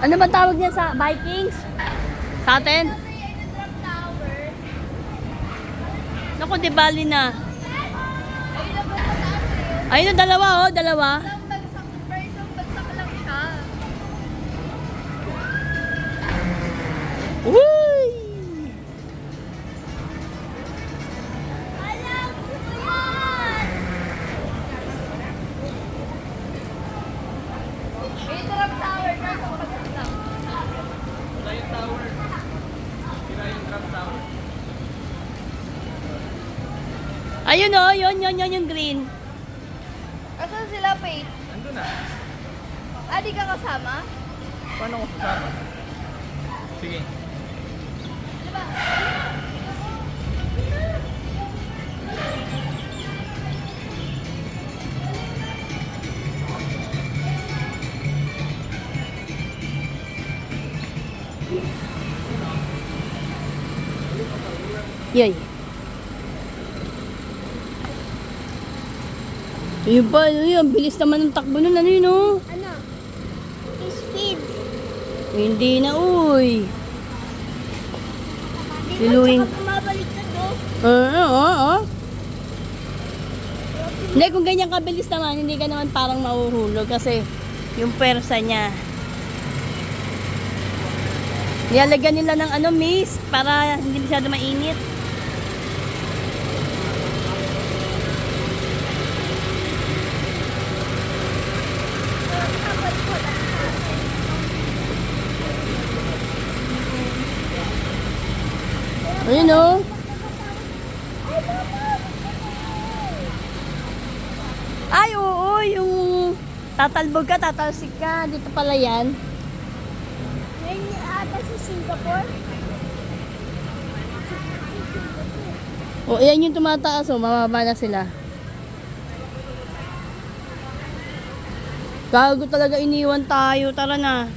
Ano ba tawag niya sa Vikings? Sa atin? Naku, di bali na. Ayun na, dalawa oh, dalawa. Isang bagsak lang siya. Uy! Alam ko yan! May drop tower na sa bagsak lang. Wala yung tower. Sira yung drop tower. Ayun oh, yun yung green. Asan sila, Faith? Ando na. Ah, di ka kasama? Paano ko sasama? Sige. Yay. Ayun pa, ang bilis naman ng takbo nun, ano yun oh. Ano? Speed. Hindi na, uy. Di Liluwing. ba tsaka bumabalik ka do? Oo. Hindi, kung ganyan kabilis naman, hindi ka naman parang mahuhulog kasi yung persa niya. Nilalagyan nila ng mist para hindi masyado mainit. Ayun oh. Ay, oo, yung tatalbog ka, tatalsik ka. Dito pala yan. Ngayon ata sa Singapore. O, yan yung tumataas. O, mababa na sila. Gago talaga iniwan tayo. Tara na.